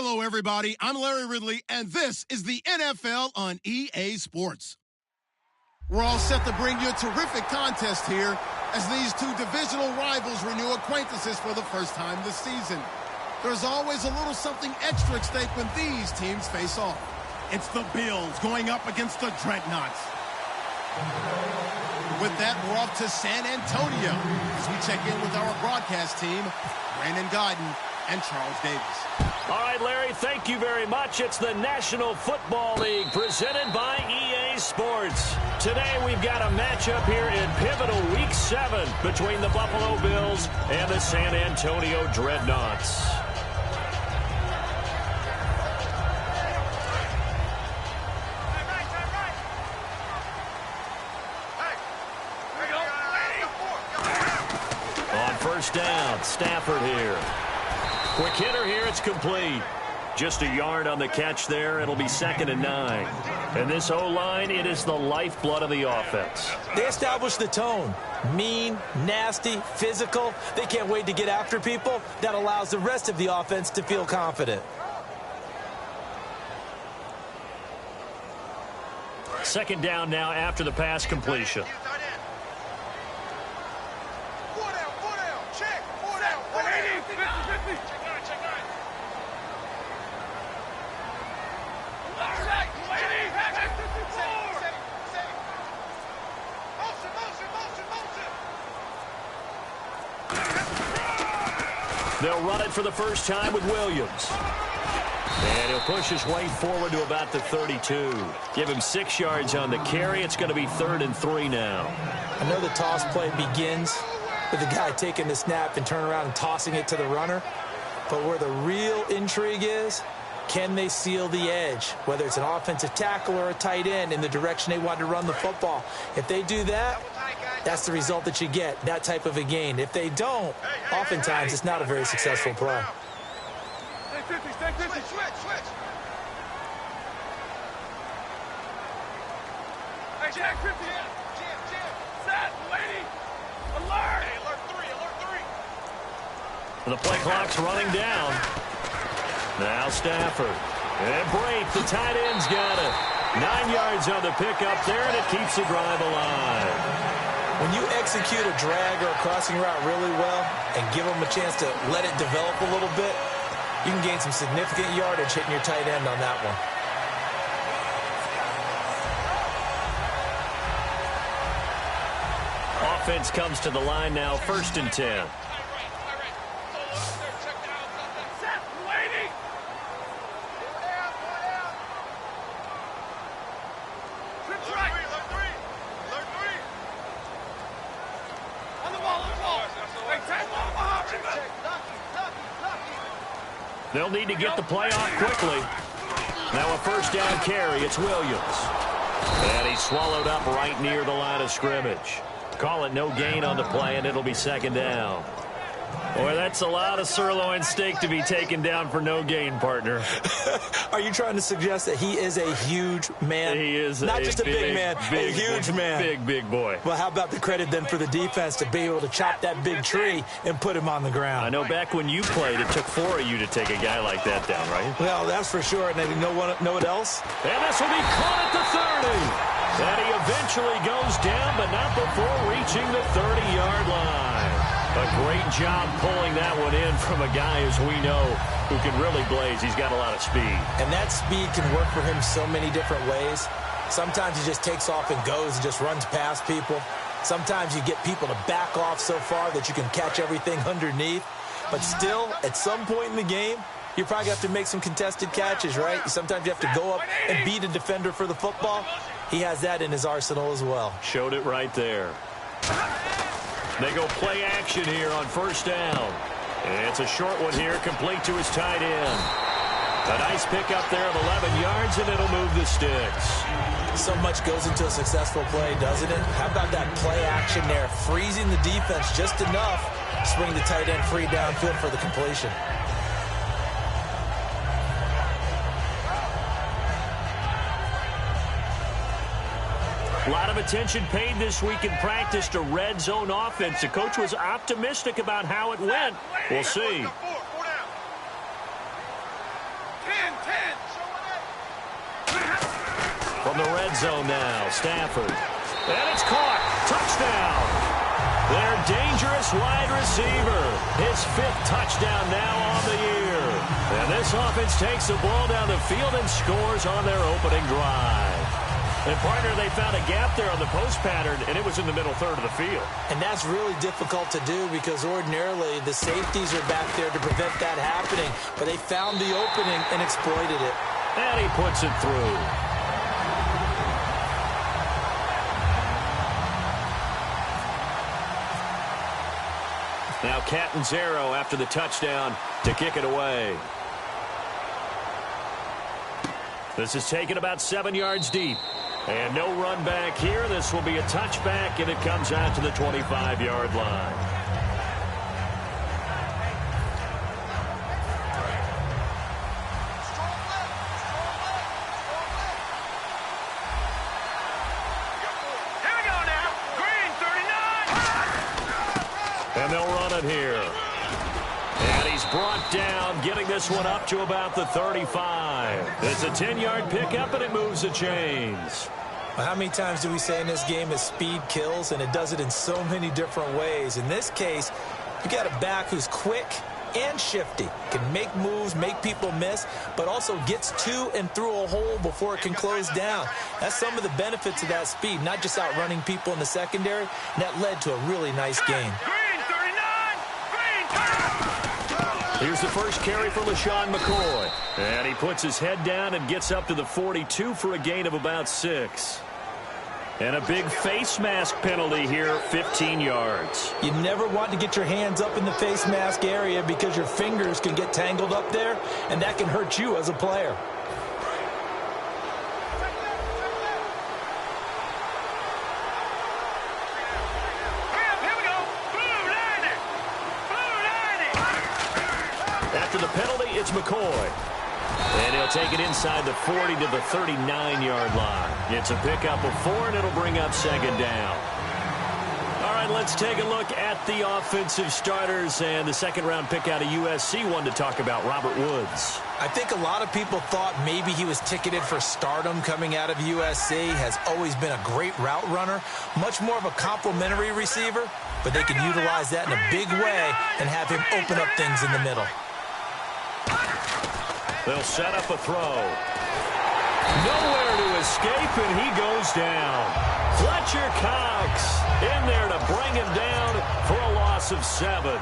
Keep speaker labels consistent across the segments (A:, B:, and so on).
A: Hello, everybody. I'm Larry Ridley, and this is the NFL on EA Sports. We're all set to bring you a terrific contest here as these two divisional rivals renew acquaintances for the first time this season. There's always a little something extra at stake when these teams face off. It's the Bills going up against the Dreadnoughts. With that, we're off to San Antonio as we check in with our broadcast team, Brandon Godden and Charles Davis.
B: All right, Larry, thank you very much. It's the National Football League presented by EA Sports. Today we've got a matchup here in pivotal Week 7 between the Buffalo Bills and the San Antonio Dreadnoughts. On first down, Stafford here. Quick hitter here, it's complete. Just a yard on the catch there. It'll be 2nd and 9. And this O-line, it is the lifeblood of the offense.
C: They establish the tone. Mean, nasty, physical. They can't wait to get after people. That allows the rest of the offense to feel confident.
B: Second down now after the pass completion. They'll run it for the first time with Williams. And he'll push his way forward to about the 32. Give him 6 yards on the carry. It's going to be 3rd and 3 now.
C: I know the toss play begins with the guy taking the snap and turning around and tossing it to the runner. But where the real intrigue is, can they seal the edge? Whether it's an offensive tackle or a tight end in the direction they want to run the football. If they do that, that's the result that you get, that type of a gain. If they don't, oftentimes it's not a very successful play.
D: Switch. Hey, Jack, Jim. Set, lady. Alert. Hey, alert 3.
B: The play clock's running down. Now Stafford. And Brate, the tight end's got it. 9 yards on the pickup there, and it keeps the drive alive.
C: When you execute a drag or a crossing route really well and give them a chance to let it develop a little bit, you can gain some significant yardage hitting your tight end on that one.
B: Offense comes to the line now, 1st and 10. They'll need to get the play off quickly. Now a first down carry. It's Williams. And he's swallowed up right near the line of scrimmage. Call it no gain on the play, and it'll be 2nd down. Boy, that's a lot of sirloin steak to be taken down for no gain, partner.
C: Are you trying to suggest that he is a huge man?
B: He is
C: not just a big man, a huge man.
B: Big boy.
C: Well, how about the credit then for the defense to be able to chop that big tree and put him on the ground?
B: I know back when you played, it took 4 of you to take a guy like that down, right?
C: Well, that's for sure. And you know what else?
B: And this will be caught at the 30. And he eventually goes down, but not before reaching the 30-yard line. A great job pulling that one in from a guy, as we know, who can really blaze. He's got a lot of speed.
C: And that speed can work for him so many different ways. Sometimes he just takes off and goes and just runs past people. Sometimes you get people to back off so far that you can catch everything underneath. But still, at some point in the game, you probably have to make some contested catches, right? Sometimes you have to go up and beat a defender for the football. He has that in his arsenal as well.
B: Showed it right there. They go play action here on first down. And it's a short one here, complete to his tight end. A nice pickup there of 11 yards, and it'll move the sticks.
C: So much goes into a successful play, doesn't it? How about that play action there, freezing the defense just enough to swing the tight end free downfield for the completion.
B: A lot of attention paid this week in practice to red zone offense. The coach was optimistic about how it went. We'll see. the red zone now. Stafford. And it's caught. Touchdown. Their dangerous wide receiver. His 5th touchdown now on the year. And this offense takes the ball down the field and scores on their opening drive. And, partner, they found a gap there on the post pattern, and it was in the middle third of the field.
C: And that's really difficult to do because ordinarily the safeties are back there to prevent that happening. But they found the opening and exploited it.
B: And he puts it through. Now Catanzaro after the touchdown to kick it away. This is taken about 7 yards deep. And no run back here. This will be a touchback, and it comes out to the 25-yard line.
D: Here we go now. Green, 39.
B: And they'll run it here. And he's brought down, getting this one up to about the 35. It's a 10-yard pickup, and it moves the chains.
C: Well, how many times do we say in this game is speed kills, and it does it in so many different ways. In this case, you got a back who's quick and shifty, can make moves, make people miss, but also gets to and through a hole before it can close down. That's some of the benefits of that speed, not just outrunning people in the secondary, and that led to a really nice game.
D: Green, 39. Green,
B: Here's the first carry for LaShawn McCoy. And he puts his head down and gets up to the 42 for a gain of about 6. And a big face mask penalty here, 15 yards.
C: You never want to get your hands up in the face mask area because your fingers can get tangled up there, and that can hurt you as a player.
D: Here we go. Blue 90. Blue 90.
B: After the penalty, it's McCoy. And he'll take it inside the 40 to the 39-yard line. It's a pickup of 4, and it'll bring up second down. All right, let's take a look at the offensive starters and the second-round pick out of USC, one to talk about, Robert Woods.
C: I think a lot of people thought maybe he was ticketed for stardom coming out of USC. Has always been a great route runner, much more of a complimentary receiver, but they can utilize that in a big way and have him open up things in the middle.
B: They'll set up a throw. Nowhere to escape, and he goes down. Fletcher Cox in there to bring him down for a loss of 7.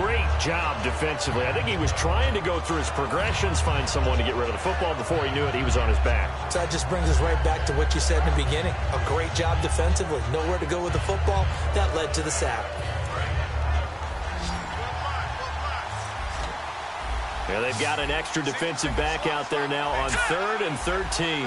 B: Great job defensively. I think he was trying to go through his progressions, find someone to get rid of the football. Before he knew it, he was on his back.
C: So that just brings us right back to what you said in the beginning. A great job defensively. Nowhere to go with the football. That led to the sack.
B: Yeah, they've got an extra defensive back out there now on 3rd and 13.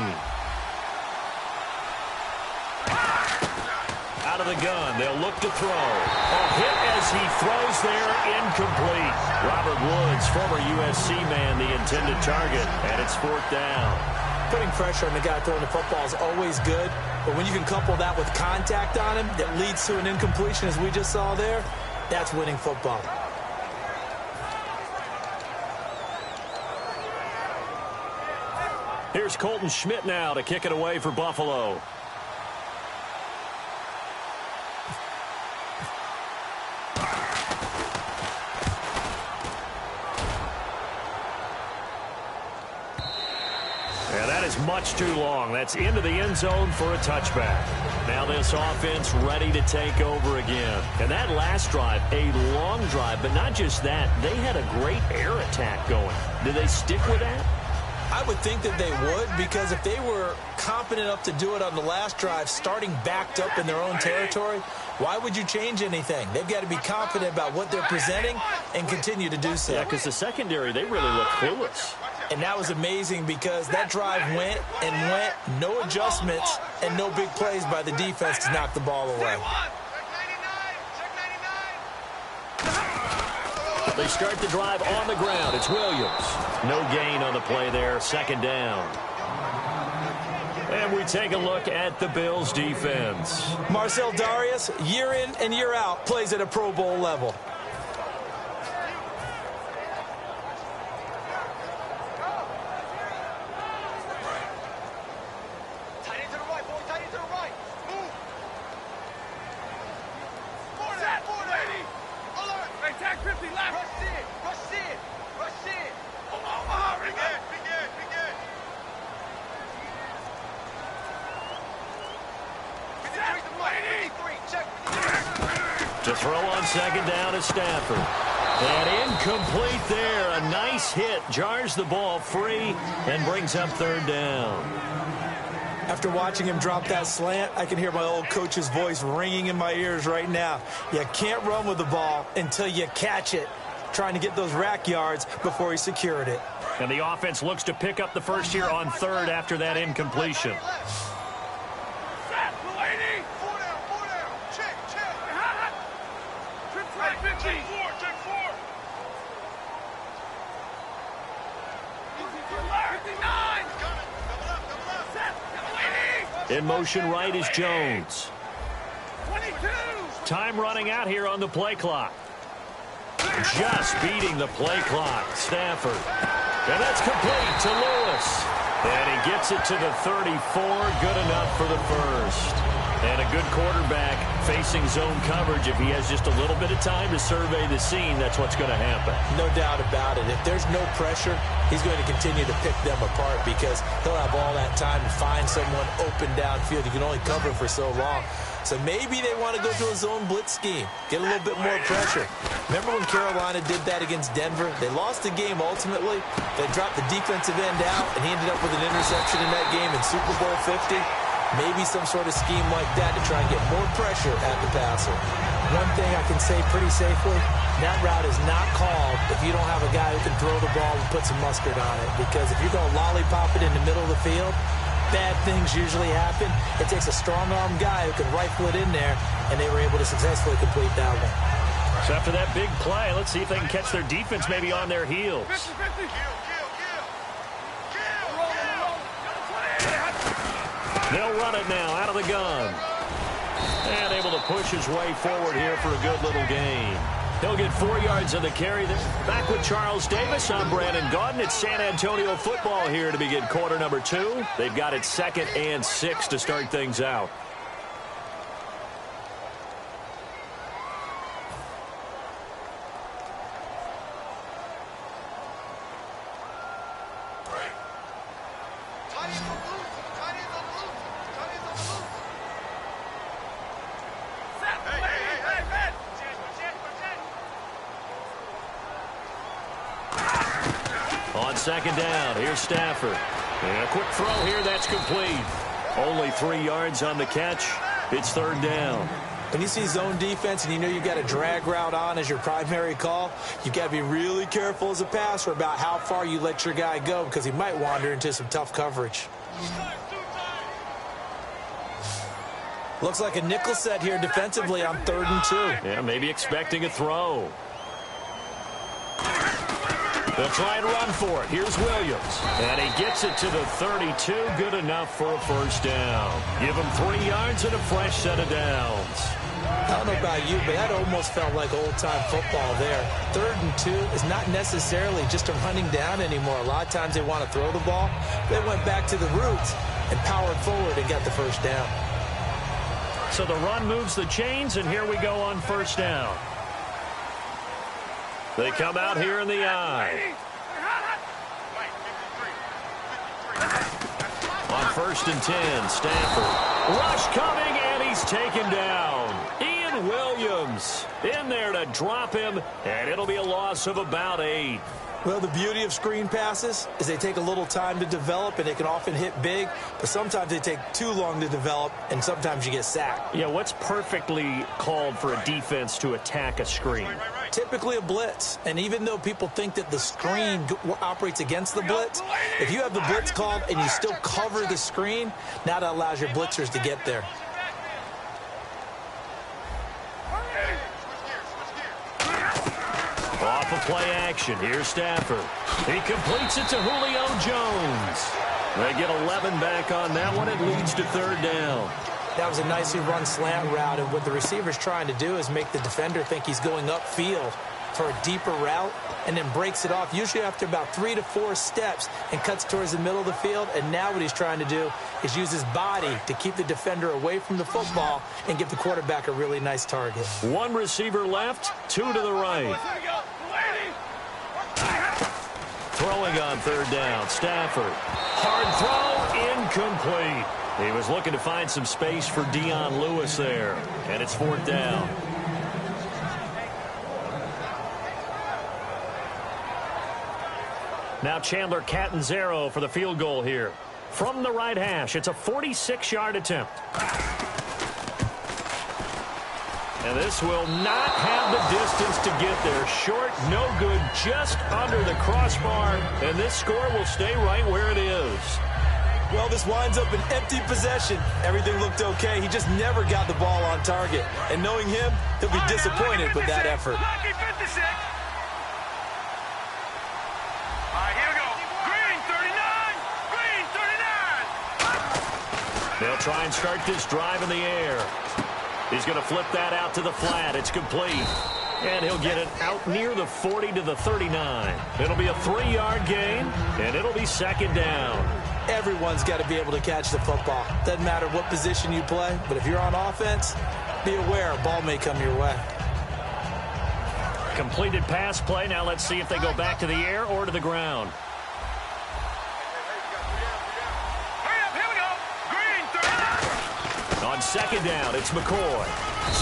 B: Out of the gun, they'll look to throw. A hit as he throws there, incomplete. Robert Woods, former USC man, the intended target, and it's 4th down.
C: Putting pressure on the guy throwing the football is always good, but when you can couple that with contact on him that leads to an incompletion, as we just saw there, that's winning football.
B: Here's Colton Schmidt now to kick it away for Buffalo. Yeah, that is much too long. That's into the end zone for a touchback. Now this offense ready to take over again. And that last drive, a long drive, but not just that. They had a great air attack going. Do they stick with that?
C: I would think that they would, because if they were confident enough to do it on the last drive, starting backed up in their own territory, why would you change anything? They've got to be confident about what they're presenting and continue to do so.
B: Yeah, because the secondary, they really look clueless.
C: And that was amazing because that drive went and went, no adjustments and no big plays by the defense to knock the ball away.
B: They start the drive on the ground. It's Williams. No gain on the play there. 2nd down. And we take a look at the Bills' defense.
C: Marcel Darius, year in and year out, plays at a Pro Bowl level.
B: To throw on second down is Stafford. And incomplete there. A nice hit. Jars the ball free and brings up third down.
C: After watching him drop that slant, I can hear my old coach's voice ringing in my ears right now. You can't run with the ball until you catch it. Trying to get those rack yards before he secured it.
B: And the offense looks to pick up the first here on third after that incompletion. In motion right is Jones.
D: 22.
B: Time running out here on the play clock. Just beating the play clock. Stafford. And that's complete to Lewis. And he gets it to the 34. Good enough for the first. And a good quarterback facing zone coverage. If he has just a little bit of time to survey the scene, that's what's going to happen.
C: No doubt about it. If there's no pressure, he's going to continue to pick them apart because he'll have all that time to find someone open downfield. You can only cover for so long. So maybe they want to go to a zone blitz scheme, get a little bit more pressure. Remember when Carolina did that against Denver? They lost the game ultimately. They dropped the defensive end out, and he ended up with an interception in that game in Super Bowl 50. Maybe some sort of scheme like that to try and get more pressure at the passer.
E: One thing I can say pretty safely, that route is not called if you don't have a guy who can throw the ball and put some mustard on it. Because if you're going to lollipop it in the middle of the field, bad things usually happen. It takes a strong-arm guy who can rifle it in there, and they were able to successfully complete that one.
B: So after that big play, let's see if they can catch their defense maybe on their heels.
D: 50-50.
B: They'll run it now out of the gun. And able to push his way forward here for a good little gain. He'll get 4 yards on the carry. Back with Charles Davis. I'm Brandon Gaudin. It's San Antonio football here to begin quarter number 2. They've got it 2nd and 6 to start things out. On second down, here's Stafford. And a quick throw here, that's complete. Only 3 yards on the catch. It's third down.
C: When you see zone defense and you know you've got a drag route on as your primary call, you've got to be really careful as a passer about how far you let your guy go because he might wander into some tough coverage. Looks like a nickel set here defensively on 3rd and 2.
B: Yeah, maybe expecting a throw. They'll try and run for it. Here's Williams. And he gets it to the 32. Good enough for a first down. Give him 3 yards and a fresh set of downs.
C: I don't know about you, but that almost felt like old-time football there. 3rd and 2 is not necessarily just a running down anymore. A lot of times they want to throw the ball. They went back to the roots and powered forward and got the first down.
B: So the run moves the chains, and here we go on first down. They come out here in the eye. On 1st and 10, Stafford. Rush coming, and he's taken down. Ian Williams in there to drop him, and it'll be a loss of about 8.
C: Well, the beauty of screen passes is they take a little time to develop, and they can often hit big, but sometimes they take too long to develop, and sometimes you get sacked.
B: Yeah, what's perfectly called for a defense to attack a screen?
C: Typically a blitz, and even though people think that the screen operates against the blitz, if you have the blitz called and you still cover the screen, now that allows your blitzers to get there.
B: Off of play action, here's Stafford. He completes it to Julio Jones. They get 11 back on that one. It leads to third down.
E: That was a nicely run slant route, and what the receiver's trying to do is make the defender think he's going upfield for a deeper route and then breaks it off, usually after about 3 to 4 steps, and cuts towards the middle of the field. And now what he's trying to do is use his body to keep the defender away from the football and give the quarterback a really nice target.
B: 1 receiver left, 2 to the right. Throwing on third down, Stafford. Hard throw, incomplete. He was looking to find some space for Dion Lewis there, and it's 4th down. Now Chandler Catanzaro for the field goal here. From the right hash, it's a 46-yard attempt. And this will not have the distance to get there. Short, no good, just under the crossbar. And this score will stay right where it is.
E: Well, this winds up an empty possession. Everything looked okay. He just never got the ball on target. And knowing him, he'll be disappointed with that effort.
D: Lucky 56. All right, here we go. Green 39. Green 39.
B: They'll try and start this drive in the air. He's going to flip that out to the flat. It's complete. And he'll get it out near the 40 to the 39. It'll be a 3-yard gain, and it'll be 2nd down.
E: Everyone's got to be able to catch the football. Doesn't matter what position you play, but if you're on offense, be aware a ball may come your way.
B: Completed pass play. Now let's see if they go back to the air or to the ground.
D: Hurry up, here we go. Green 39.
B: On 2nd down, it's McCoy.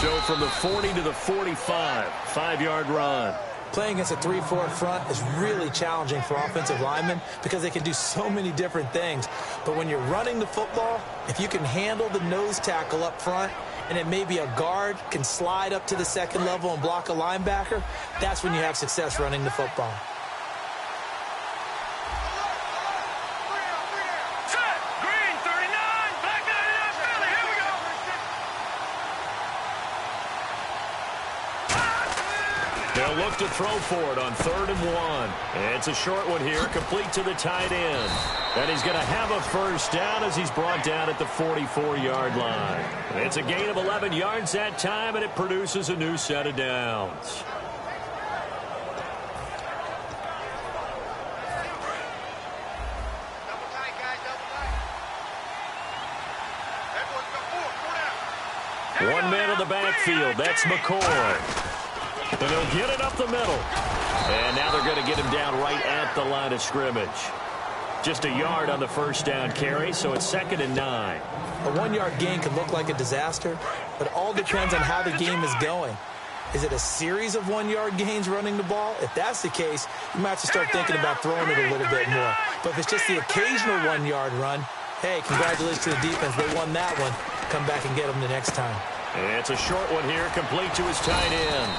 B: So from the 40 to the 45, 5-yard run.
E: Playing against a 3-4 front is really challenging for offensive linemen because they can do so many different things. But when you're running the football, if you can handle the nose tackle up front, and it may be a guard can slide up to the 2nd level and block a linebacker, that's when you have success running the football.
D: Set. Green 39. Black 99. Philly, here we go.
B: They'll look to throw for it on 3rd and 1. It's a short one here, complete to the tight end. And he's going to have a 1st down as he's brought down at the 44-yard line. It's a gain of 11 yards that time, and it produces a new set of downs. One man in the backfield. That's McCoy. And they'll get it up the middle. And now they're going to get him down right at the line of scrimmage. Just a yard on the 1st down carry, so it's 2nd and 9.
E: A 1-yard gain can look like a disaster, but it all depends on how the game is going. Is it a series of 1-yard gains running the ball? If that's the case, you might have to start thinking about throwing it a little bit more. But if it's just the occasional 1-yard run, hey, congratulations to the defense. They won that one. Come back and get them the next time.
B: It's a short one here, complete to his tight end.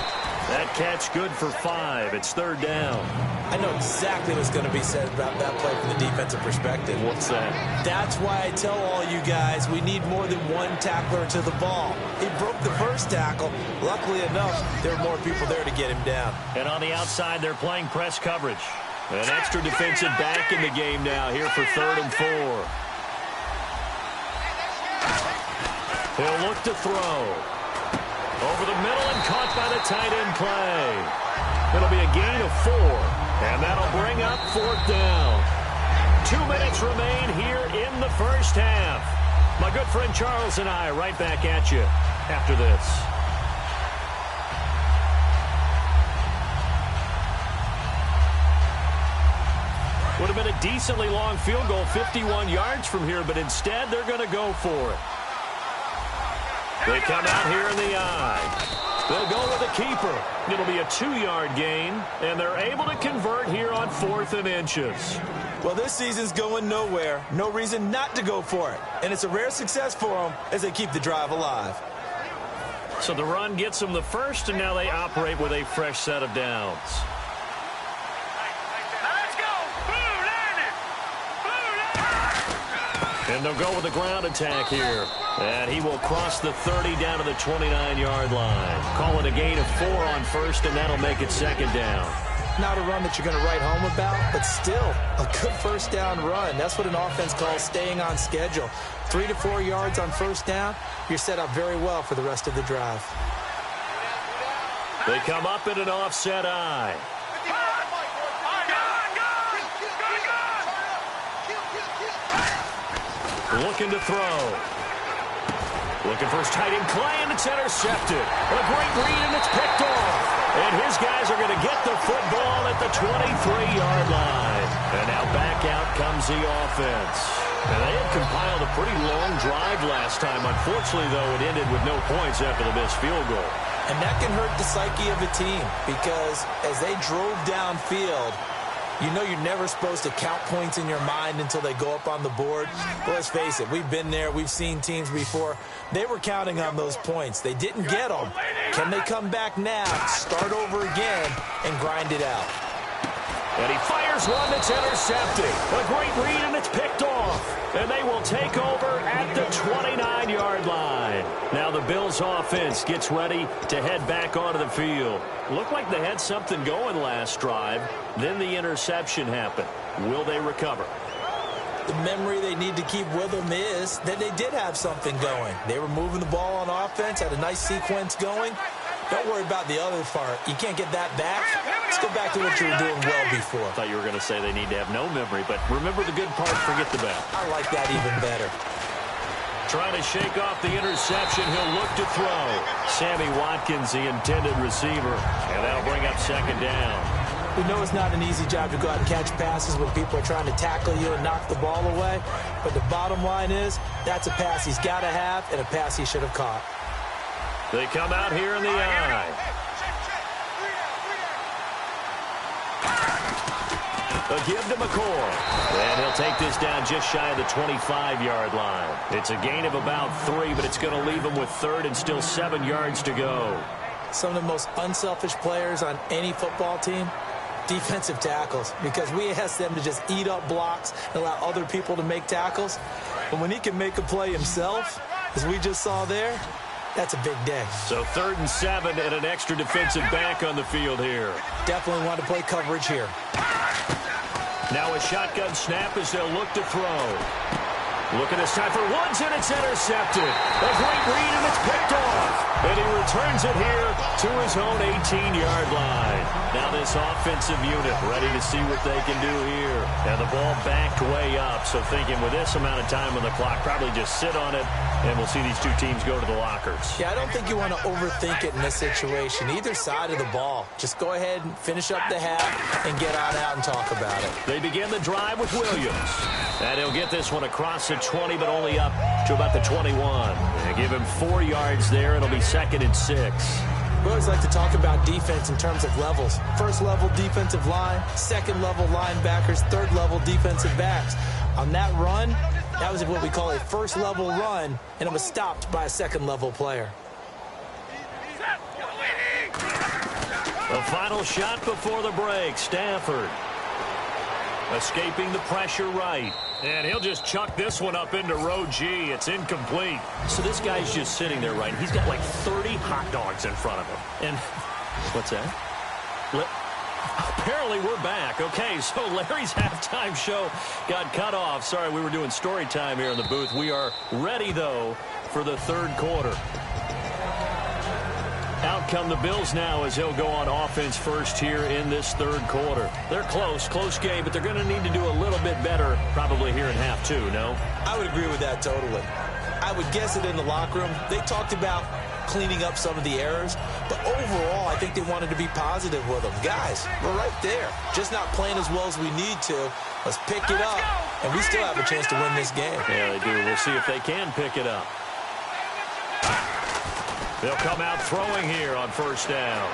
B: That catch good for 5. It's 3rd down.
E: I know exactly what's going to be said about that play from the defensive perspective.
B: What's that?
E: That's why I tell all you guys we need more than one tackler to the ball. He broke the 1st tackle. Luckily enough, there were more people there to get him down.
B: And on the outside, they're playing press coverage. An extra defensive back in the game now here for 3rd and 4. He'll look to throw. Over the middle and caught by the tight end play. It'll be a gain of 4, and that'll bring up 4th down. 2 minutes remain here in the 1st half. My good friend Charles and I right back at you after this. Would have been a decently long field goal, 51 yards from here, but instead they're going to go for it. They come out here in the eye. They'll go with the keeper. It'll be a 2-yard gain, and they're able to convert here on 4th and inches.
E: Well, this season's going nowhere. No reason not to go for it. And it's a rare success for them as they keep the drive alive.
B: So the run gets them the 1st, and now they operate with a fresh set of downs.
D: Let's go. Blue landed.
B: And they'll go with the ground attack here. And he will cross the 30 down to the 29-yard line. Call it a gain of 4 on 1st, and that'll make it 2nd down.
E: Not a run that you're going to write home about, but still a good 1st down run. That's what an offense calls staying on schedule. 3 to 4 yards on 1st down, you're set up very well for the rest of the drive.
B: They come up in an offset eye. Looking to throw. Looking for his tight end, Clay, and it's intercepted. A great read, and it's picked off. And his guys are going to get the football at the 23-yard line. And now back out comes the offense. And they had compiled a pretty long drive last time. Unfortunately, though, it ended with no points after the missed field goal.
E: And that can hurt the psyche of a team because as they drove downfield, you know you're never supposed to count points in your mind until they go up on the board. But let's face it, we've been there. We've seen teams before. They were counting on those points. They didn't get them. Can they come back now, start over again, and grind it out?
B: And he fires one that's intercepted. A great read, and it's picked off. And they will take over at the 29-yard line. Now the Bills' offense gets ready to head back onto the field. Looked like they had something going last drive. Then the interception happened. Will they recover?
E: The memory they need to keep with them is that they did have something going. They were moving the ball on offense, had a nice sequence going. Don't worry about the other part. You can't get that back. Let's go back to what you were doing well before.
B: I thought you were going to say they need to have no memory, but remember the good part, forget the bad.
E: I like that even better.
B: Trying to shake off the interception. He'll look to throw. Sammy Watkins, the intended receiver, and that'll bring up second down.
E: We know it's not an easy job to go out and catch passes when people are trying to tackle you and knock the ball away, but the bottom line is that's a pass he's got to have and a pass he should have caught.
B: They come out here in the eye. A give to McCoy. And he'll take this down just shy of the 25-yard line. It's a gain of about 3, but it's going to leave him with third and still 7 yards to go.
E: Some of the most unselfish players on any football team, defensive tackles, because we ask them to just eat up blocks and allow other people to make tackles. But when he can make a play himself, as we just saw there, that's a big day.
B: So 3rd and 7 and an extra defensive back on the field here.
E: Definitely want to play coverage here.
B: Now a shotgun snap as they'll look to throw. Looking this time for Woods, and it's intercepted. A great read, and it's picked off. And he returns it here to his own 18-yard line. Now this offensive unit ready to see what they can do here. And the ball backed way up, so thinking with this amount of time on the clock, probably just sit on it, and we'll see these two teams go to the lockers.
E: Yeah, I don't think you want to overthink it in this situation. Either side of the ball. Just go ahead and finish up the half and get on out and talk about it.
B: They begin the drive with Williams. And he'll get this one across the 20, but only up to about the 21. They give him 4 yards there. It'll be 2nd and 6.
E: We always like to talk about defense in terms of levels. First level defensive line, second level linebackers, third level defensive backs. On that run, that was what we call a first level run, and it was stopped by a second level player.
B: The final shot before the break, Stafford. Escaping the pressure right. And he'll just chuck this one up into row G. It's incomplete. So this guy's just sitting there, right? He's got like 30 hot dogs in front of him. And what's that? Apparently we're back. Okay, so Larry's halftime show got cut off. Sorry, we were doing story time here in the booth. We are ready, though, for the third quarter. Out come the Bills now as he'll go on offense first here in this third quarter. They're close game, but they're going to need to do a little bit better probably here in half two, no?
E: I would agree with that totally. I would guess it in the locker room. They talked about cleaning up some of the errors, but overall, I think they wanted to be positive with them. Guys, we're right there. Just not playing as well as we need to. Let's pick it up, and we still have a chance to win this game.
B: Yeah, they do. We'll see if they can pick it up. They'll come out throwing here on first down.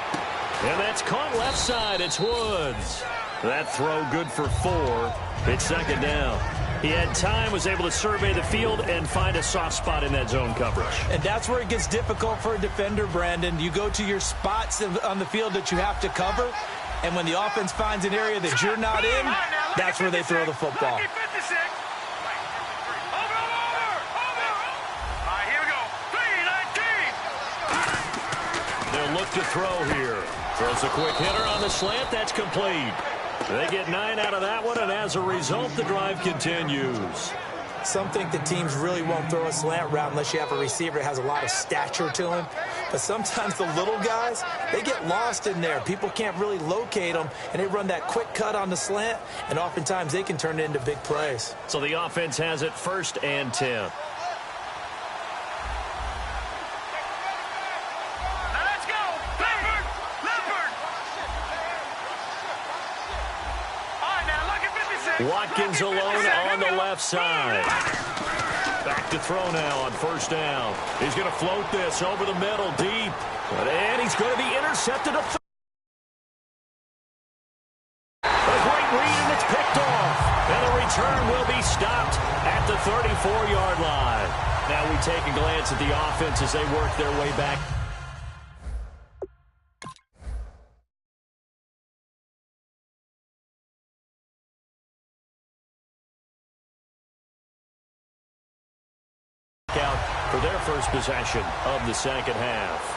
B: And that's caught left side. It's Woods. That throw good for 4. It's second down. He had time, was able to survey the field and find a soft spot in that zone coverage.
E: And that's where it gets difficult for a defender, Brandon. You go to your spots on the field that you have to cover, and when the offense finds an area that you're not in, that's where they throw the football.
B: They'll look to throw here. Throws a quick hitter on the slant. That's complete. They get 9 out of that one, and as a result, the drive continues.
E: Some think the teams really won't throw a slant route unless you have a receiver that has a lot of stature to him. But sometimes the little guys, they get lost in there. People can't really locate them, and they run that quick cut on the slant, and oftentimes they can turn it into big plays.
B: So the offense has it 1st and 10. Watkins alone on the left side. Back to throw now on first down. He's going to float this over the middle deep. And he's going to be intercepted up. A great read, and it's picked off. And the return will be stopped at the 34-yard line. Now we take a glance at the offense as they work their way back. Out for their first possession of the second half.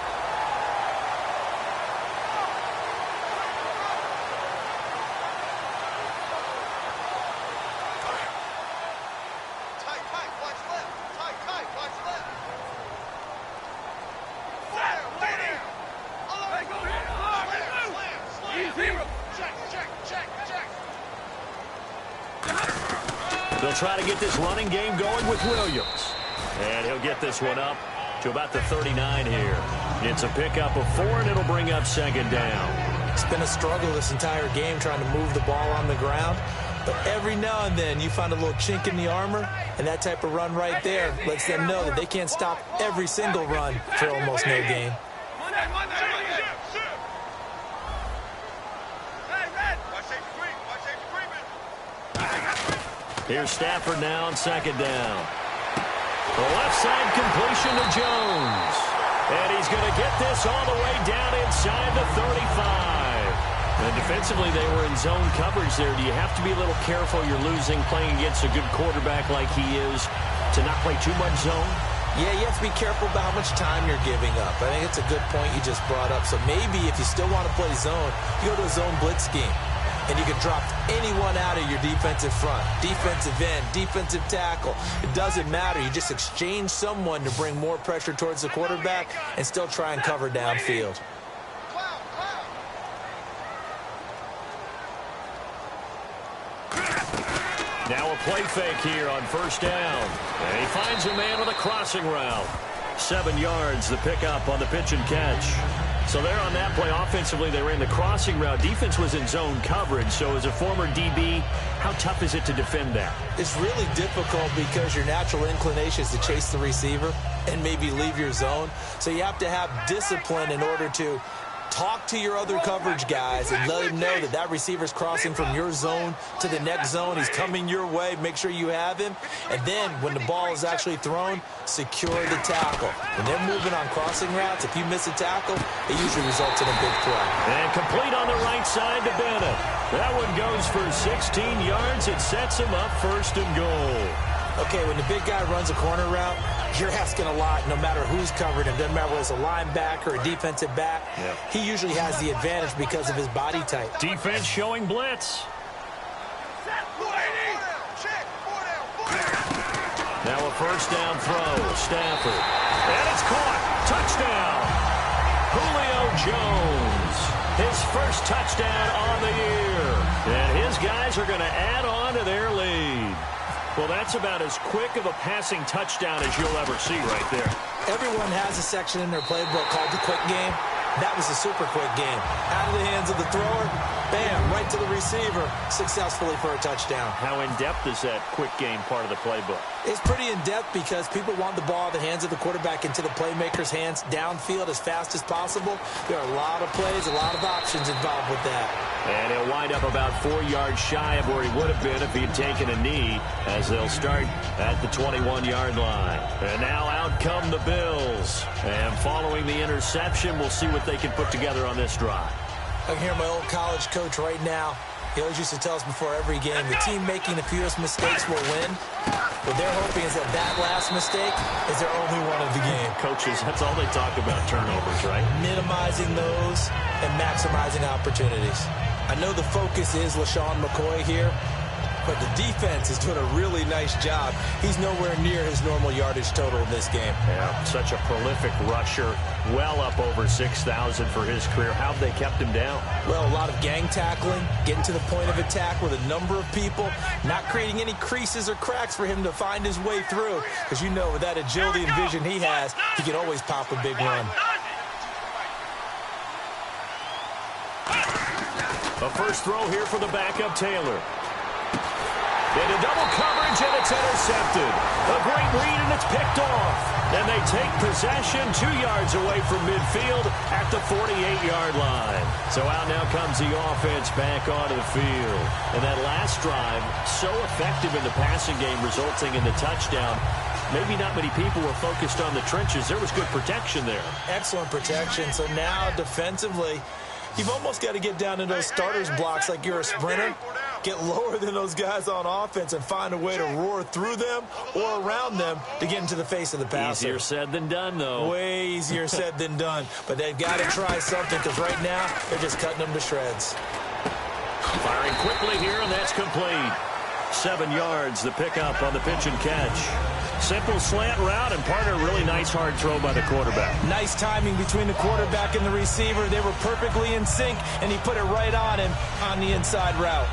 B: They'll try to get this running game going with Williams. And he'll get this one up to about the 39 here. It's a pickup of 4, and it'll bring up second down.
E: It's been a struggle this entire game trying to move the ball on the ground. But every now and then you find a little chink in the armor, and that type of run right there lets them know that they can't stop every single run for almost no gain.
B: Here's Stafford now on second down. The left side completion to Jones. And he's going to get this all the way down inside the 35. And defensively, they were in zone coverage there. Do you have to be a little careful? You're losing playing against a good quarterback like he is to not play too much zone?
E: Yeah, you have to be careful about how much time you're giving up. I think it's a good point you just brought up. So maybe if you still want to play zone, you go to a zone blitz scheme. And you can drop anyone out of your defensive front, defensive end, defensive tackle. It doesn't matter. You just exchange someone to bring more pressure towards the quarterback and still try and cover downfield.
B: Now a play fake here on first down. And he finds a man with a crossing route. 7 yards, the pickup on the pitch and catch. So there on that play, offensively, they ran the crossing route. Defense was in zone coverage. So as a former DB, how tough is it to defend that?
E: It's really difficult because your natural inclination is to chase the receiver and maybe leave your zone. So you have to have discipline in order to talk to your other coverage guys and let them know that that receiver's crossing from your zone to the next zone. He's coming your way. Make sure you have him. And then when the ball is actually thrown, secure the tackle. When they're moving on crossing routes, if you miss a tackle, it usually results in a big play.
B: And complete on the right side to Bennett. That one goes for 16 yards. It sets him up first and goal.
E: Okay, when the big guy runs a corner route, you're asking a lot no matter who's covering him. Doesn't matter whether it's a linebacker or a defensive back.
B: Yep.
E: He usually has the advantage because of his body type.
B: Defense showing blitz. Now a first down throw. Stafford. And it's caught. Touchdown. Julio Jones. His first touchdown on the year. And his guys are going to add on to their lead. Well, that's about as quick of a passing touchdown as you'll ever see right there.
E: Everyone has a section in their playbook called the quick game. That was a super quick game. Out of the hands of the thrower, bam, right to the receiver, successfully for a touchdown.
B: How in-depth is that quick game part of the playbook?
E: It's pretty in-depth because people want the ball out of the hands of the quarterback into the playmaker's hands downfield as fast as possible. There are a lot of plays, a lot of options involved with that.
B: And he'll wind up about 4 yards shy of where he would have been if he had taken a knee, as they'll start at the 21-yard line. And now out come the Bills. And following the interception, we'll see what they can put together on this drive.
E: I can hear my old college coach right now. He always used to tell us before every game, the team making the fewest mistakes will win. What they're hoping is that that last mistake is their only one of the game.
B: Coaches, that's all they talk about, turnovers, right?
E: Minimizing those and maximizing opportunities. I know the focus is LaShawn McCoy here, but the defense is doing a really nice job. He's nowhere near his normal yardage total in this game.
B: Yeah, such a prolific rusher, well up over 6,000 for his career. How have they kept him down?
E: Well, a lot of gang tackling, getting to the point of attack with a number of people, not creating any creases or cracks for him to find his way through. Because you know, with that agility and vision he has, he can always pop a big run.
B: A first throw here for the backup, Taylor. Into double coverage, and it's intercepted. A great read, and it's picked off. And they take possession 2 yards away from midfield at the 48-yard line. So out now comes the offense back onto the field. And that last drive, so effective in the passing game, resulting in the touchdown. Maybe not many people were focused on the trenches. There was good protection there.
C: Excellent protection. So now defensively, you've almost got to get down to those starters blocks like you're a sprinter. Get lower than those guys on offense and find a way to roar through them or around them to get into the face of the passer.
B: Easier said than done, though.
C: Way easier said than done. But they've got to try something because right now they're just cutting them to shreds.
B: Firing quickly here, and that's complete. 7 yards, the pickup on the pitch and catch. Simple slant route, and part of a really nice hard throw by the quarterback.
C: Nice timing between the quarterback and the receiver. They were perfectly in sync, and he put it right on him on the inside route.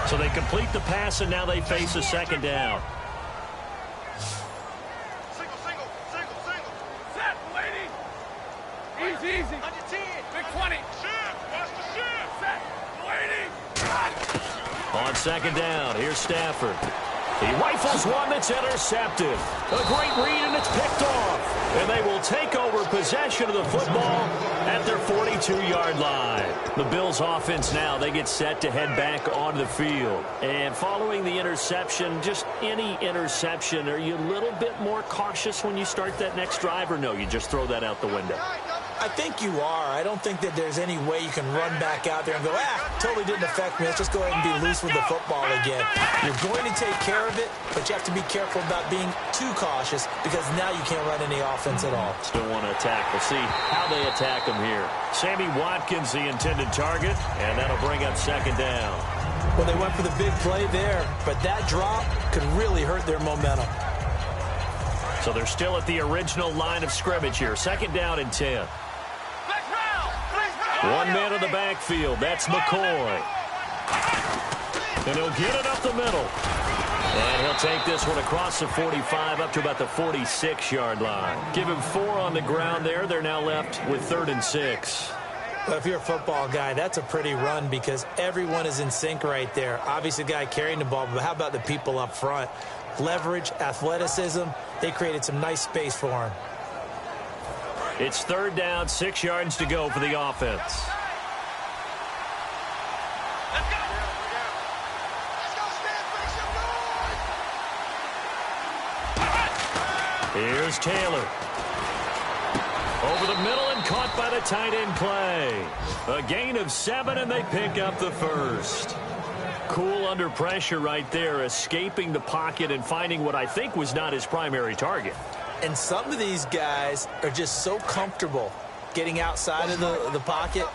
B: So they complete the pass, and now they face a second down.
D: Single. Set, lady. Easy. On your 10. Big 20. Shift. Watch the shift. Set, lady.
B: On second down, here's Stafford. He rifles one that's intercepted. A great read, and it's picked off. And they will take over possession of the football at their 42-yard line. The Bills' offense now, they get set to head back onto the field. And following the interception, just any interception, are you a little bit more cautious when you start that next drive, or no, you just throw that out the window?
C: I think you are. I don't think that there's any way you can run back out there and go, totally didn't affect me. Let's just go ahead and be loose with the football again. You're going to take care of it, but you have to be careful about being too cautious because now you can't run any offense at all.
B: Still want to attack. We'll see how they attack him here. Sammy Watkins, the intended target, and that'll bring up second down.
C: Well, they went for the big play there, but that drop could really hurt their momentum.
B: So they're still at the original line of scrimmage here. Second down and 10. One man in the backfield. That's McCoy. And he'll get it up the middle. And he'll take this one across the 45 up to about the 46-yard line. Give him 4 on the ground there. They're now left with 3rd and 6.
C: Well, if you're a football guy, that's a pretty run because everyone is in sync right there. Obviously, the guy carrying the ball, but how about the people up front? Leverage, athleticism, they created some nice space for him.
B: It's 3rd down, 6 yards to go for the offense.
D: Let's go, Stanford.
B: Here's Taylor. Over the middle and caught by the tight end Clay. A gain of 7, and they pick up the first. Cool under pressure right there, escaping the pocket and finding what I think was not his primary target.
C: And some of these guys are just so comfortable getting outside of the pocket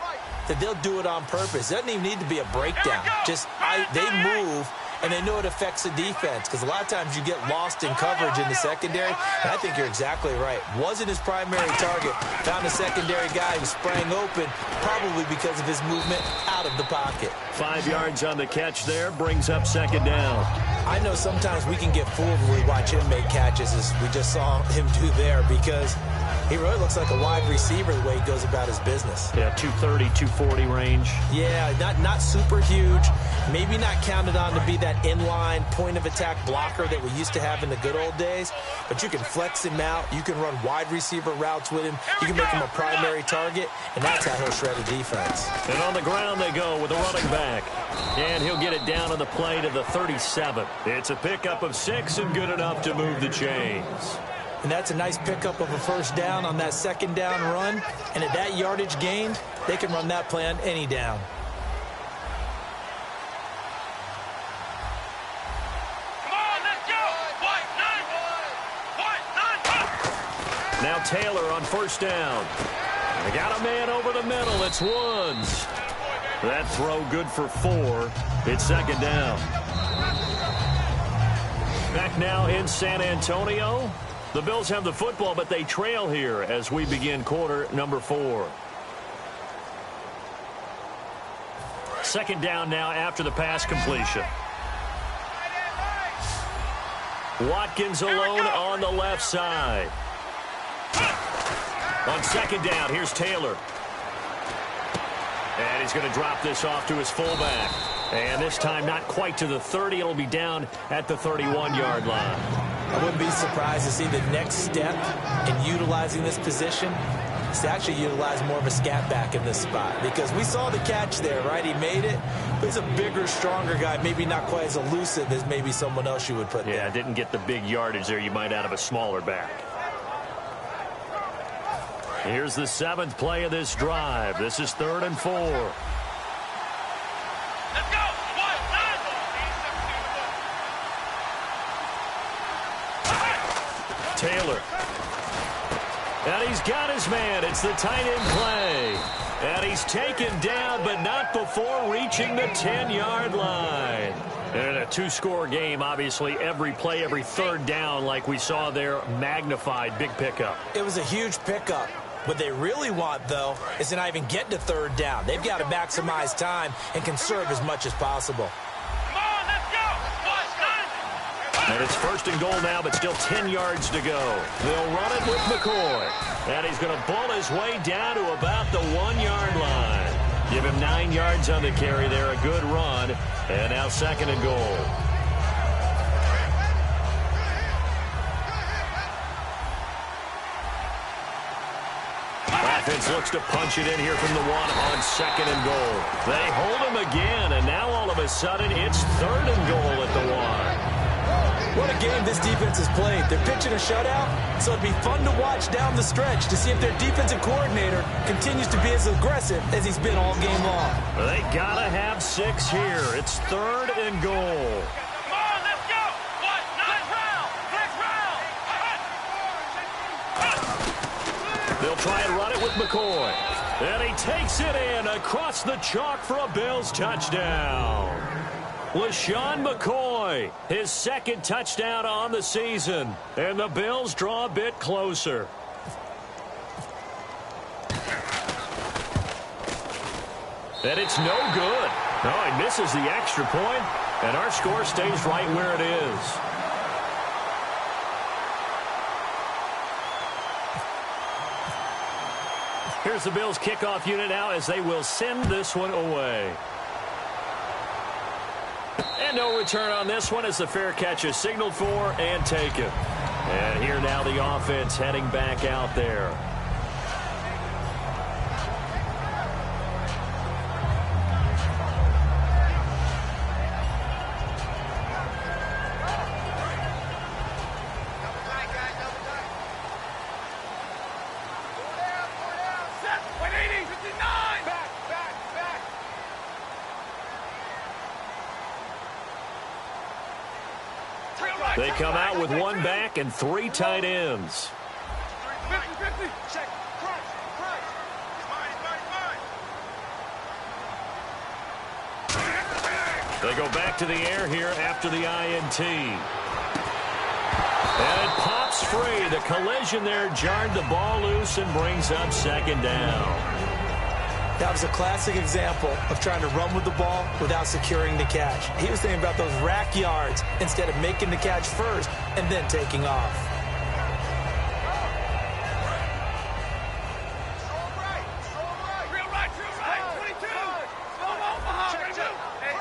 C: that they'll do it on purpose. It doesn't even need to be a breakdown. Just they move, and they know it affects the defense because a lot of times you get lost in coverage in the secondary, and I think you're exactly right. Wasn't his primary target. Found a secondary guy who sprang open, probably because of his movement out of the pocket.
B: 5 yards on the catch there, brings up second down.
C: I know sometimes we can get fooled when we watch him make catches, as we just saw him do there, because he really looks like a wide receiver the way he goes about his business.
B: Yeah, 230, 240 range.
C: Yeah, not super huge. Maybe not counted on to be that inline point-of-attack blocker that we used to have in the good old days, but you can flex him out. You can run wide receiver routes with him. You can make him a primary target, and that's how he'll shred a defense.
B: And on the ground they go with a running back. And he'll get it down on the play to the 37. It's a pickup of 6 and good enough to move the chains.
C: And that's a nice pickup of a first down on that second down run. And at that yardage gained, they can run that play on any down.
D: Come on, let's go. White, nine.
B: Now Taylor on first down. They got a man over the middle. It's Woods. That throw good for 4. It's second down. Back now in San Antonio. The Bills have the football, but they trail here as we begin quarter number 4. Second down now after the pass completion. Watkins alone on the left side. On second down, here's Taylor. And he's going to drop this off to his fullback. And this time not quite to the 30. It'll be down at the 31-yard line.
E: I wouldn't be surprised to see the next step in utilizing this position is to actually utilize more of a scat back in this spot. Because we saw the catch there, right? He made it. But he's a bigger, stronger guy. Maybe not quite as elusive as maybe someone else you would put there.
B: Yeah, didn't get the big yardage there you might out of a smaller back. Here's the 7th play of this drive. This is 3rd and 4.
D: Let's go.
B: Taylor. And he's got his man. It's the tight end play. And he's taken down, but not before reaching the 10-yard line. And a 2-score game, obviously, every play, every 3rd down, like we saw there, magnified, big pickup.
E: It was a huge pickup. What they really want, though, is to not even get to 3rd down. They've got to maximize time and conserve as much as possible.
D: Come on, let's go.
B: And it's 1st and goal now, but still 10 yards to go. They'll run it with McCoy. And he's going to bull his way down to about the 1-yard line. Give him 9 yards on the carry there, a good run. And now 2nd and goal. Offense looks to punch it in here from the 1 on 2nd and goal. They hold him again, and now all of a sudden it's 3rd and goal at the 1.
E: What a game this defense has played. They're pitching a shutout, so it'd be fun to watch down the stretch to see if their defensive coordinator continues to be as aggressive as he's been all game long.
B: They gotta have 6 here. It's 3rd and goal.
D: Come on, let's go. Next round.
B: They'll try and run it with McCoy. And he takes it in across the chalk for a Bills touchdown. LaShawn McCoy, his 2nd touchdown on the season. And the Bills draw a bit closer. And it's no good. No, he misses the extra point, and our score stays right where it is. Here's the Bills kickoff unit now as they will send this one away. And no return on this one as the fair catch is signaled for and taken. And here now the offense heading back out there. They come out with 1 back and 3 tight ends.
D: 50-50. Check.
B: They go back to the air here after the INT. And it pops free. The collision there jarred the ball loose and brings up 2nd down.
E: That was a classic example of trying to run with the ball without securing the catch. He was thinking about those rack yards instead of making the catch first and then taking off.
D: Real right. 22. Omaha. Hey.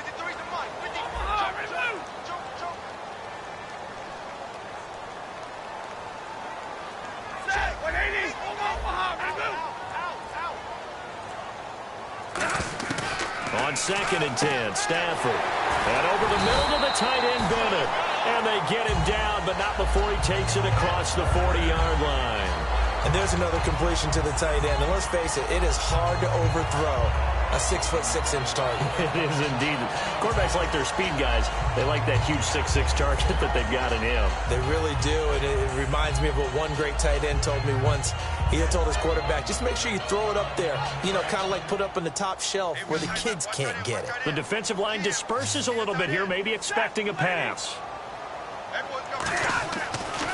D: 53's the money. Omaha, remove. Set. 180. Omaha, remove.
B: On 2nd and 10, Stafford. And over the middle to the tight end, Bennett. And they get him down, but not before he takes it across the 40-yard line.
E: And there's another completion to the tight end. And let's face it is hard to overthrow a 6'6" target.
B: It is indeed. Quarterbacks like their speed guys. They like that huge 6'6" target that they've got in him.
E: They really do, and it reminds me of what one great tight end told me once. He had told his quarterback, just make sure you throw it up there, kind of like put up on the top shelf where the kids can't get it.
B: The defensive line disperses a little bit here, maybe expecting a pass.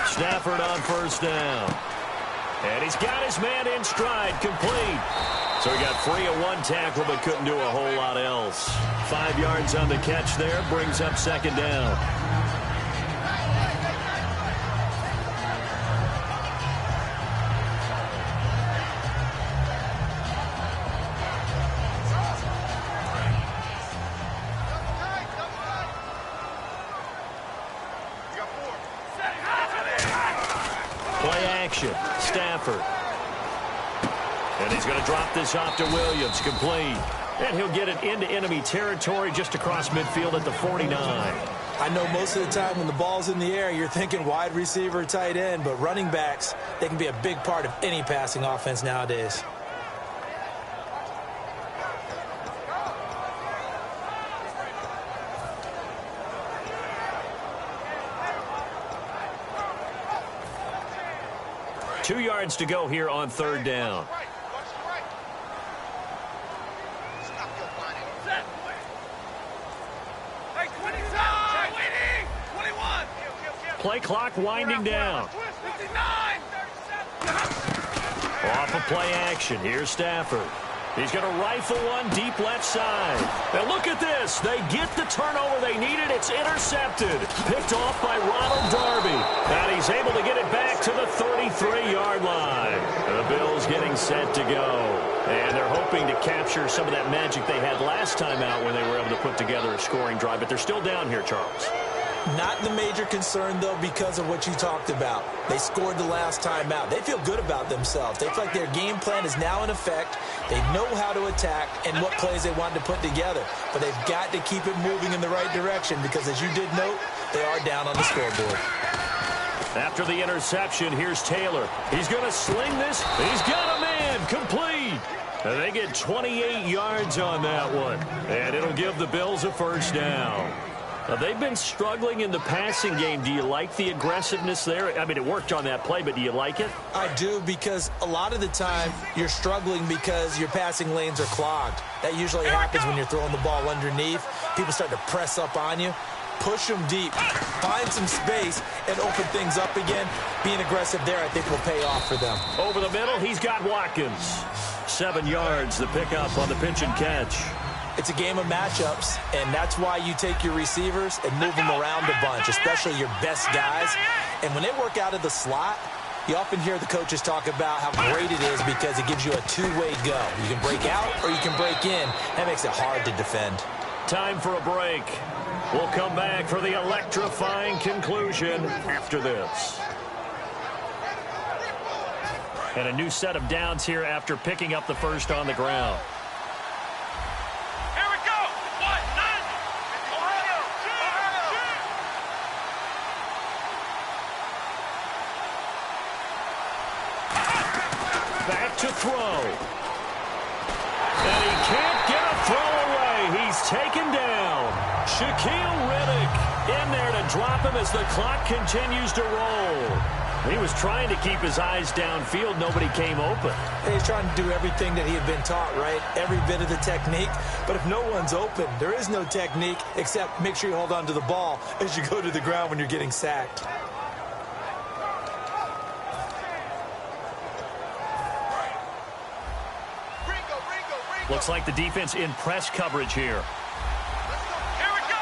B: Stafford on 1st down. And he's got his man in stride, complete. So he got free of 1 tackle, but couldn't do a whole lot else. 5 yards on the catch there, brings up 2nd down. Play action. Stafford. And he's going to drop this off to Williams. Complete. And he'll get it into enemy territory just across midfield at the 49.
E: I know most of the time when the ball's in the air, you're thinking wide receiver, tight end, but running backs, they can be a big part of any passing offense nowadays.
B: Two yards to go here on third down. Play clock winding down. Off of play action. Here's Stafford. He's going to rifle one deep left side. Now look at this. They get the turnover they needed. It's intercepted. Picked off by Ronald Darby. And he's able to get it back to the 33-yard line. The Bills getting set to go. And they're hoping to capture some of that magic they had last time out when they were able to put together a scoring drive. But they're still down here, Charles.
E: Not the major concern, though, because of what you talked about. They scored the last time out. They feel good about themselves. They feel like their game plan is now in effect. They know how to attack and what plays they want to put together. But they've got to keep it moving in the right direction because, as you did note, they are down on the scoreboard.
B: After the interception, here's Taylor. He's going to sling this. He's got a man. Complete. And they get 28 yards on that one. And it'll give the Bills a first down. They've been struggling in the passing game. Do you like the aggressiveness there? I mean, it worked on that play, but do you like it?
E: I do, because a lot of the time you're struggling because your passing lanes are clogged. That usually happens when you're throwing the ball underneath. People start to press up on you. Push them deep. Find some space and open things up again. Being aggressive there, I think, will pay off for them.
B: Over the middle, he's got Watkins. 7 yards, the pickup on the pitch and catch.
E: It's a game of matchups, and that's why you take your receivers and move them around a bunch, especially your best guys. And when they work out of the slot, you often hear the coaches talk about how great it is because it gives you a two-way go. You can break out or you can break in. That makes it hard to defend.
B: Time for a break. We'll come back for the electrifying conclusion after this. And a new set of downs here after picking up the first on the ground. Back to throw. And he can't get a throw away. He's taken down. Shaquille Riddick in there to drop him as the clock continues to roll. He was trying to keep his eyes downfield. Nobody came open.
E: He's trying to do everything that he had been taught, right? Every bit of the technique. But if no one's open, there is no technique except make sure you hold on to the ball as you go to the ground when you're getting sacked.
B: Looks like the defense in press coverage here.
D: Here we go.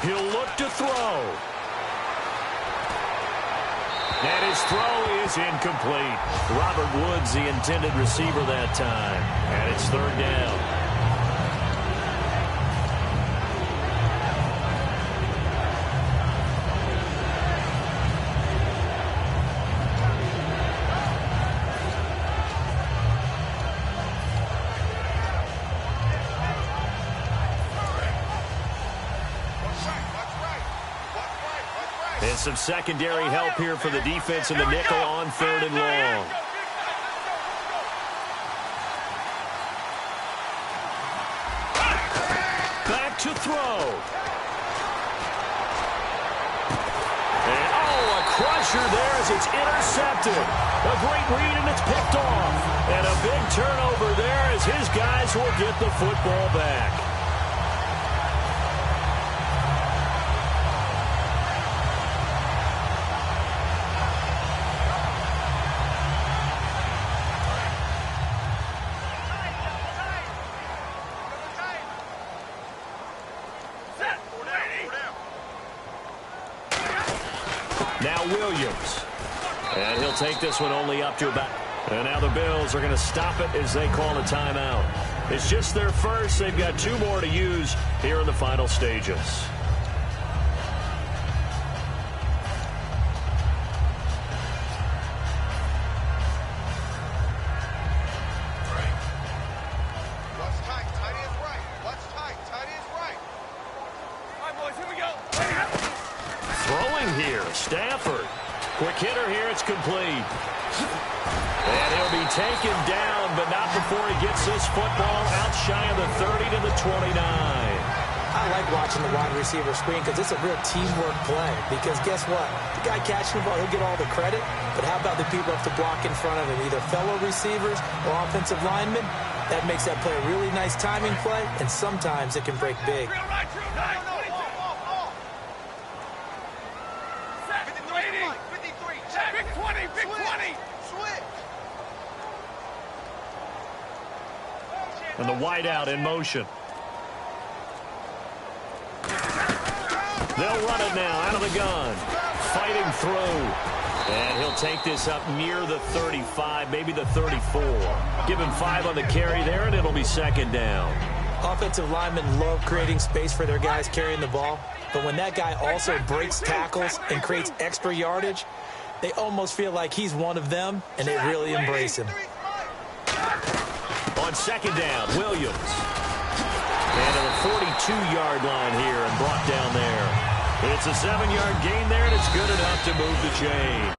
B: He'll look to throw. And his throw is incomplete. Robert Woods, the intended receiver that time. And it's third down. And some secondary help here for the defense in the nickel on third and long. Back to throw. And a crusher there as it's intercepted. A great read and it's picked off. And a big turnover there as his guys will get the football back. Now Williams. And he'll take this one only up to about... And now the Bills are going to stop it as they call a timeout. It's just their first. They've got 2 more to use here in the final stages. Stafford. Quick hitter here. It's complete. And he'll be taken down, but not before he gets this football out shy of the 30 to the 29.
E: I like watching the wide receiver screen because it's a real teamwork play. Because guess what? The guy catching the ball, he'll get all the credit. But how about the people up to block in front of him, either fellow receivers or offensive linemen? That makes that play a really nice timing play, and sometimes it can break big.
B: And the wideout in motion. They'll run it now out of the gun. Fighting through. And he'll take this up near the 35, maybe the 34. Give him 5 on the carry there, and it'll be second down.
E: Offensive linemen love creating space for their guys carrying the ball. But when that guy also breaks tackles and creates extra yardage, they almost feel like he's one of them, and they really embrace him.
B: On second down, Williams. And to the 42-yard line here and brought down there. It's a 7-yard gain there, and it's good enough to move the chain.